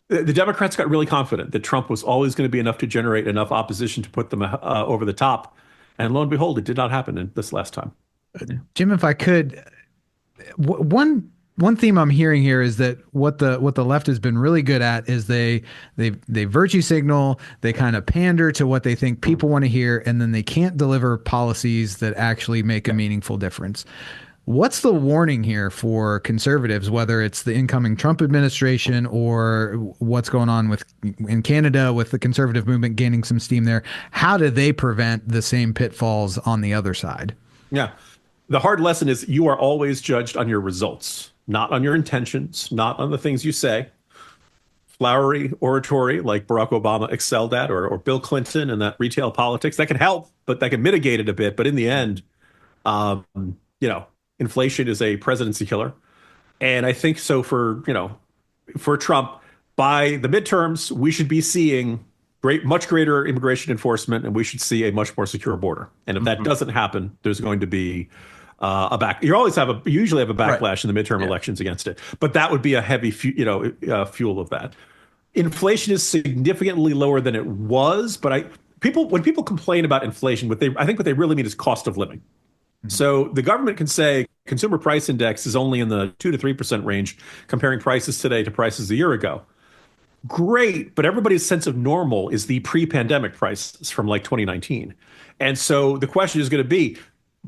Democrats got really confident that Trump was always going to be enough to generate enough opposition to put them over the top. And lo and behold, it did not happen in this last time. Jim, if I could, one theme I'm hearing here is that what the left has been really good at is they virtue signal, they kind of pander to what they think people want to hear, and then they can't deliver policies that actually make a meaningful difference. What's the warning here for conservatives, whether it's the incoming Trump administration or what's going on in Canada with the conservative movement gaining some steam there? How do they prevent the same pitfalls on the other side? Yeah. The hard lesson is you are always judged on your results, not on your intentions, not on the things you say. Flowery oratory like Barack Obama excelled at, or Bill Clinton and that retail politics, that can help, but that can mitigate it a bit. But in the end, inflation is a presidency killer. And I think so for Trump, by the midterms, we should be seeing much greater immigration enforcement, and we should see a much more secure border. And if that doesn't happen, there's going to be you usually have a backlash in the midterm elections against it. But that would be a heavy, fuel of that. Inflation is significantly lower than it was, but when people complain about inflation, I think what they really mean is cost of living. So the government can say consumer price index is only in the 2 to 3% range, comparing prices today to prices a year ago. Great, but everybody's sense of normal is the pre-pandemic prices from like 2019. And so the question is going to be,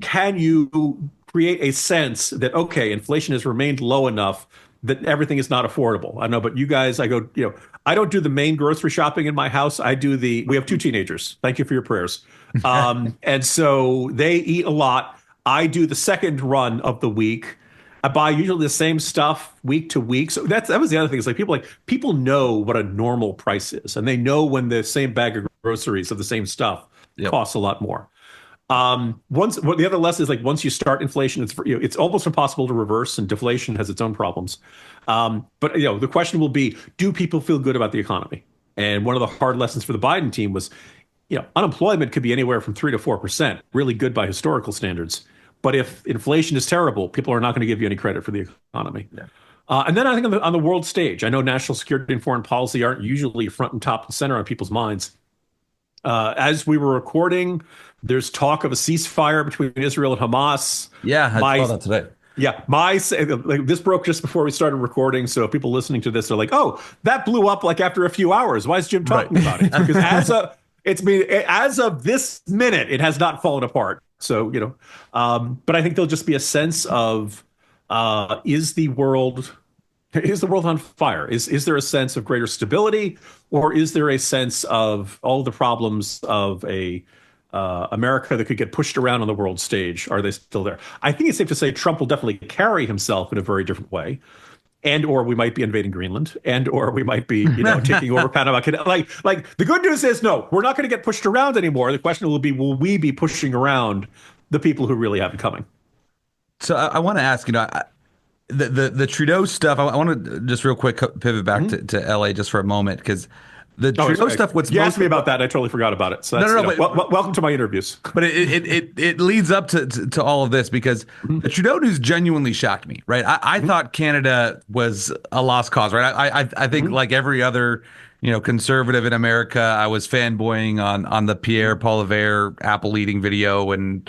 can you create a sense that, okay, inflation has remained low enough that everything is not affordable? I know, but you guys, I don't do the main grocery shopping in my house. We have 2 teenagers. Thank you for your prayers. And so they eat a lot. I do the second run of the week. I buy usually the same stuff week to week. So that was the other thing. Is people know what a normal price is, and they know when the same bag of groceries of the same stuff costs a lot more. The other lesson is once you start inflation, it's almost impossible to reverse, and deflation has its own problems. But the question will be, do people feel good about the economy? And one of the hard lessons for the Biden team was, unemployment could be anywhere from 3 to 4%, really good by historical standards. But if inflation is terrible, people are not going to give you any credit for the economy. Yeah. And then I think on the world stage, I know national security and foreign policy aren't usually front and top and center on people's minds. As we were recording, there's talk of a ceasefire between Israel and Hamas. Yeah, I saw that today. Yeah, this broke just before we started recording. So people listening to this are like, "Oh, that blew up after a few hours. Why is Jim talking about it?" Because as of this minute, it has not fallen apart. So but I think there'll just be a sense of is the world on fire? Is there a sense of greater stability, or is there a sense of all the problems of a America that could get pushed around on the world stage? Are they still there? I think it's safe to say Trump will definitely carry himself in a very different way. And or we might be invading Greenland, and or we might be, taking over Panama Canal. Like the good news is, no, we're not going to get pushed around anymore. The question will be, will we be pushing around the people who really have it coming? So I want to ask, the Trudeau stuff. I want to just real quick pivot back to LA just for a moment, because the Trudeau stuff. You asked me about that. I totally forgot about it. So that's, welcome to my interviews. But it leads up to all of this, because the Trudeau news genuinely shocked me. Right, I thought Canada was a lost cause. Right, I think like every other conservative in America, I was fanboying on the Pierre Poilievre apple eating video and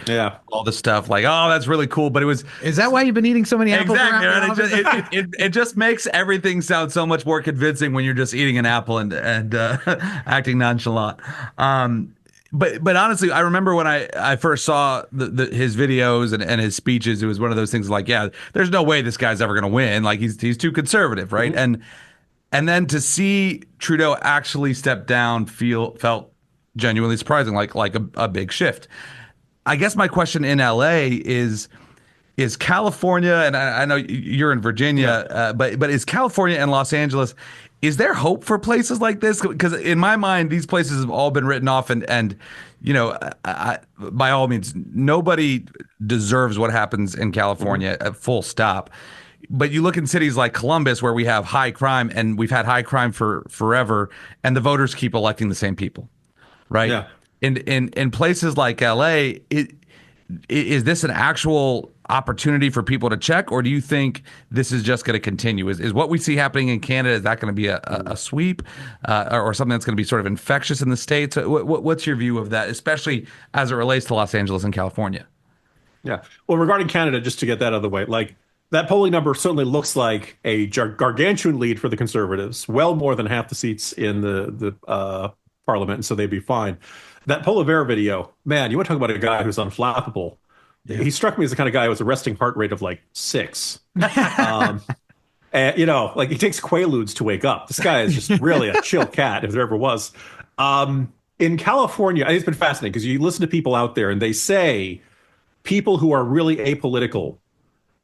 all this stuff. Like, oh, that's really cool. But is that why you've been eating so many apples? Exactly. It just makes everything sound so much more convincing when you're just eating an apple and acting nonchalant. But honestly, I remember when I first saw his videos and his speeches, it was one of those things like, there's no way this guy's ever going to win. Like he's too conservative, right? And then to see Trudeau actually step down felt genuinely surprising, like a big shift. I guess my question in LA is California, and I know you're in Virginia, but is California and Los Angeles, is there hope for places like this? Because in my mind, these places have all been written off, and by all means, nobody deserves what happens in California, full stop. But you look in cities like Columbus, where we have high crime, and we've had high crime for forever, and the voters keep electing the same people, right? Yeah. In places like LA, is this an actual opportunity for people to check, or do you think this is just going to continue? Is what we see happening in Canada, is that going to be a sweep, or something that's going to be sort of infectious in the States? What's your view of that, especially as it relates to Los Angeles and California? Yeah. Well, regarding Canada, just to get that out of the way, like that polling number certainly looks like a gargantuan lead for the Conservatives, well more than half the seats in the parliament, and so they'd be fine. That Polar Bear video, man, you want to talk about a guy who's unflappable. Yeah. He struck me as the kind of guy who has a resting heart rate of like 6. And, like he takes Quaaludes to wake up. This guy is just really a chill cat, if there ever was. In California, it's been fascinating because you listen to people out there and they say people who are really apolitical.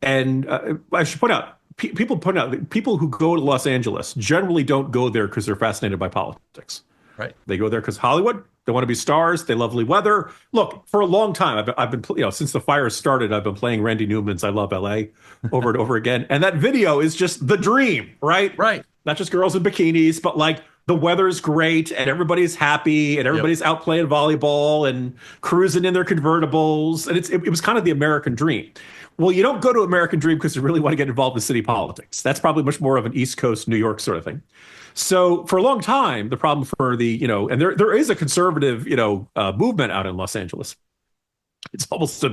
And I should point out, people who go to Los Angeles generally don't go there because they're fascinated by politics. Right. They go there because Hollywood. They want to be stars. They lovely weather. Look, for a long time, I've been since the fire started, I've been playing Randy Newman's "I Love L.A." over and over again, and that video is just the dream, right? Right. Not just girls in bikinis, but like the weather's great and everybody's happy and everybody's out playing volleyball and cruising in their convertibles, and it was kind of the American dream. Well, you don't go to American Dream because you really want to get involved in city politics. That's probably much more of an East Coast, New York sort of thing. So for a long time, the problem for and there is a conservative, movement out in Los Angeles. It's almost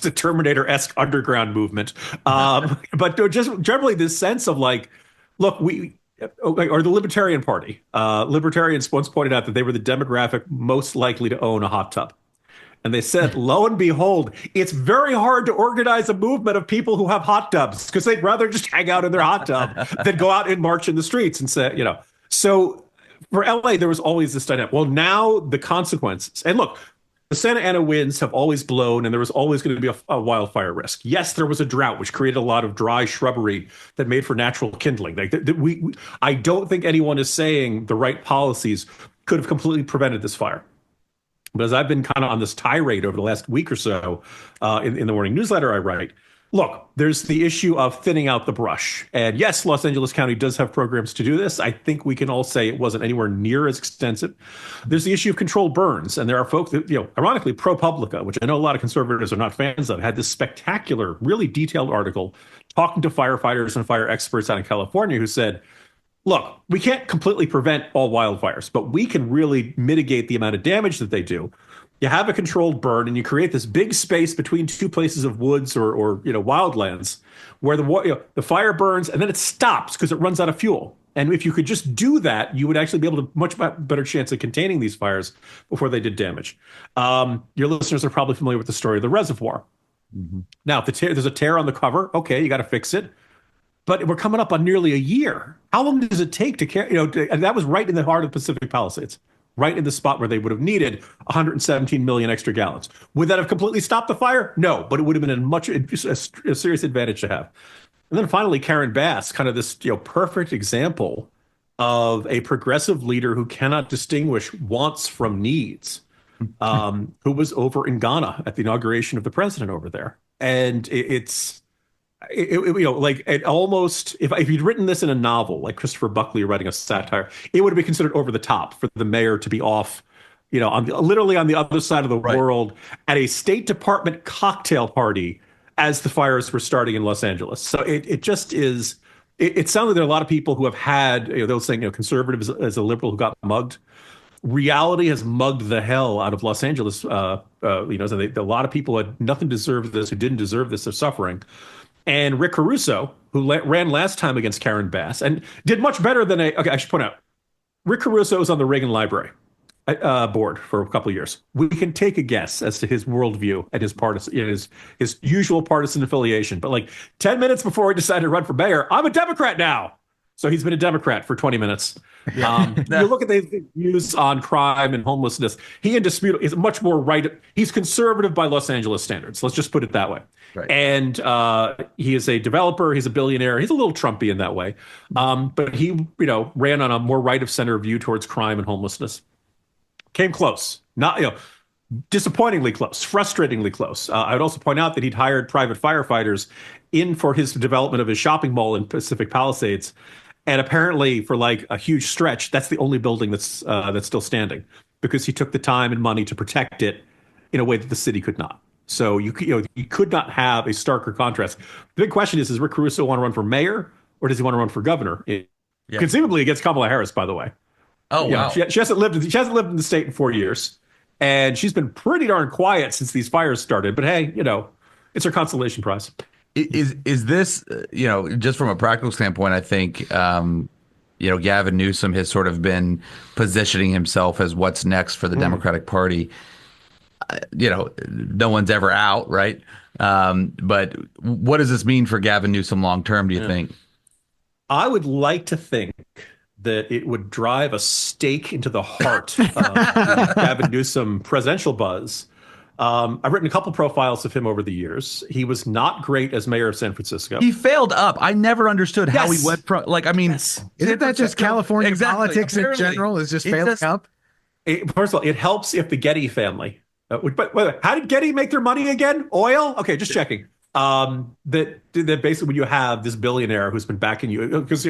a Terminator-esque underground movement. But just generally this sense of like, look, or the Libertarian Party. Libertarians once pointed out that they were the demographic most likely to own a hot tub. And they said, lo and behold, it's very hard to organize a movement of people who have hot tubs because they'd rather just hang out in their hot tub than go out and march in the streets and say, So for LA, there was always this dynamic. Well, now the consequences. And look, the Santa Ana winds have always blown, and there was always going to be a wildfire risk. Yes, there was a drought, which created a lot of dry shrubbery that made for natural kindling. I don't think anyone is saying the right policies could have completely prevented this fire. But as I've been kind of on this tirade over the last week or so in the morning newsletter I write, look, there's the issue of thinning out the brush. And yes, Los Angeles County does have programs to do this. I think we can all say it wasn't anywhere near as extensive. There's the issue of controlled burns. And there are folks that, ironically, ProPublica, which I know a lot of conservatives are not fans of, had this spectacular, really detailed article talking to firefighters and fire experts out in California who said, look, we can't completely prevent all wildfires, but we can really mitigate the amount of damage that they do. You have a controlled burn, and you create this big space between two places of woods or wildlands where the fire burns, and then it stops because it runs out of fuel. And if you could just do that, you would actually be able to much better chance of containing these fires before they did damage. Your listeners are probably familiar with the story of the reservoir. Mm-hmm. Now, if there's a tear on the cover, okay, you got to fix it. But we're coming up on nearly a year. How long does it take to carry? And that was right in the heart of the Pacific Palisades, right in the spot where they would have needed 117 million extra gallons. Would that have completely stopped the fire? No, but it would have been a serious advantage to have. And then finally, Karen Bass, kind of this perfect example of a progressive leader who cannot distinguish wants from needs, who was over in Ghana at the inauguration of the president over there, and almost if you'd written this in a novel like Christopher Buckley writing a satire, it would have been considered over the top for the mayor to be off, literally on the other side of the world at a State Department cocktail party as the fires were starting in Los Angeles. So it just is. It sounds like there are a lot of people who have had those saying conservative as a liberal who got mugged. Reality has mugged the hell out of Los Angeles. So a lot of people had nothing deserved this, who didn't deserve this, are suffering. And Rick Caruso, who ran last time against Karen Bass and did much better than I should point out, Rick Caruso was on the Reagan Library board for a couple of years. We can take a guess as to his worldview and his partisan, his usual partisan affiliation. But like 10 minutes before he decided to run for mayor, I'm a Democrat now. So he's been a Democrat for 20 minutes. You look at the views on crime and homelessness. He indisputably is much more right. He's conservative by Los Angeles standards. Let's just put it that way. Right. And he is a developer. He's a billionaire. He's a little Trumpy in that way. But he, ran on a more right of center view towards crime and homelessness. Came close. Not, disappointingly close, frustratingly close. I would also point out that he'd hired private firefighters in for his development of his shopping mall in Pacific Palisades. And apparently, for like a huge stretch, that's the only building that's still standing, because he took the time and money to protect it in a way that the city could not. So you could not have a starker contrast. The big question is, does Rick Caruso want to run for mayor, or does he want to run for governor? Conceivably against Kamala Harris, by the way. Oh, wow. She hasn't lived in the state in 4 years, and she's been pretty darn quiet since these fires started. But hey, it's her consolation prize. Is this, just from a practical standpoint, I think, Gavin Newsom has sort of been positioning himself as what's next for the Democratic Party. No one's ever out, right? But what does this mean for Gavin Newsom long term, do you think? I would like to think that it would drive a stake into the heart of the Gavin Newsom presidential buzz. I've written a couple profiles of him over the years. He was not great as mayor of San Francisco. He failed up. I never understood how he went from, Isn't that just California politics in general is just failing up? First of all, it helps if the Getty family, but how did Getty make their money again? Oil? Okay, just checking. That basically when you have this billionaire who's been backing you, because,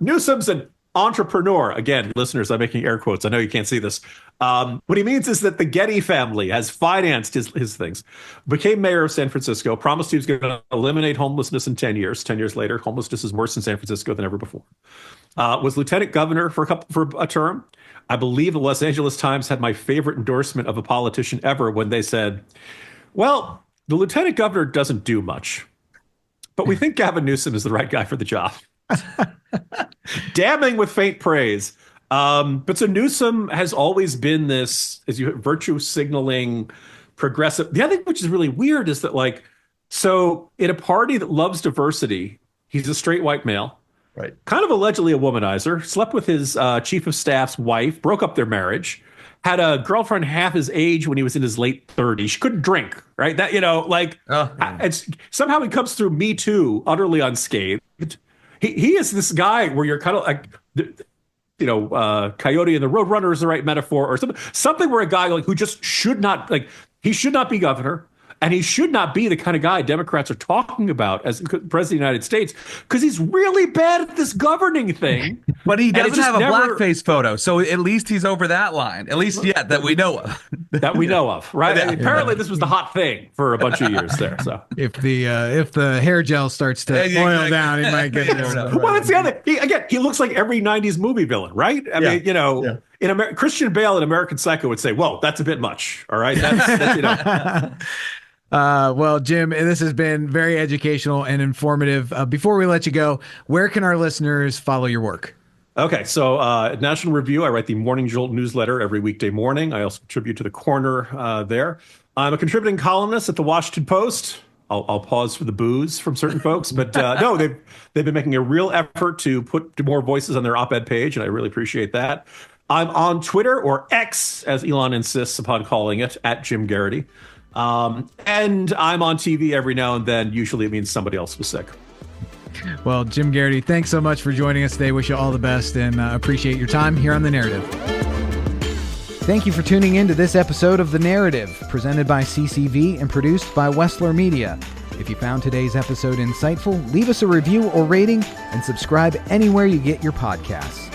Newsom's an entrepreneur. Again, listeners, I'm making air quotes. I know you can't see this. What he means is that the Getty family has financed his things. Became mayor of San Francisco, promised he was going to eliminate homelessness in 10 years. 10 years later, homelessness is worse in San Francisco than ever before. Was lieutenant governor for a term. I believe the Los Angeles Times had my favorite endorsement of a politician ever when they said, well, the lieutenant governor doesn't do much, but we think Gavin Newsom is the right guy for the job. Damning with faint praise. But so Newsom has always been this, virtue signaling, progressive. The other thing which is really weird is that, so in a party that loves diversity, he's a straight white male, right? Kind of allegedly a womanizer, slept with his chief of staff's wife, broke up their marriage, had a girlfriend half his age when he was in his late 30s. She couldn't drink, right? That, it's somehow he comes through Me Too utterly unscathed. He is this guy where you're kind of like, Coyote and the Roadrunner is the right metaphor, or something where a guy who just should not, he should not be governor, and he should not be the kind of guy Democrats are talking about as president of the United States, because he's really bad at this governing thing. But he doesn't have a blackface photo, so at least he's over that line. At least, that we know of. That we know of, right? Yeah. Apparently, this was the hot thing for a bunch of years there. So if the hair gel starts to oil down, he might get it. Well, that's the other. He looks like every '90s movie villain, right? I mean, Christian Bale in American Psycho would say, "Whoa, that's a bit much." All right, that's well, Jim, this has been very educational and informative. Before we let you go, where can our listeners follow your work? Okay, so at National Review, I write the Morning Jolt newsletter every weekday morning. I also contribute to the Corner there. I'm a contributing columnist at the Washington Post. I'll pause for the boos from certain folks, but no, they've been making a real effort to put more voices on their op-ed page, and I really appreciate that. I'm on Twitter, or X, as Elon insists upon calling it, at Jim Geraghty. And I'm on TV every now and then. Usually it means somebody else was sick. Well, Jim Geraghty, thanks so much for joining us today. Wish you all the best and appreciate your time here on The Narrative. Thank you for tuning in to this episode of The Narrative, presented by CCV and produced by Wessler Media. If you found today's episode insightful, leave us a review or rating and subscribe anywhere you get your podcasts.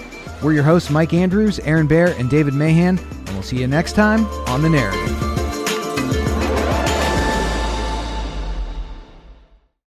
We're your hosts, Mike Andrews, Aaron Baer, and David Mahan, and we'll see you next time on The Narrative.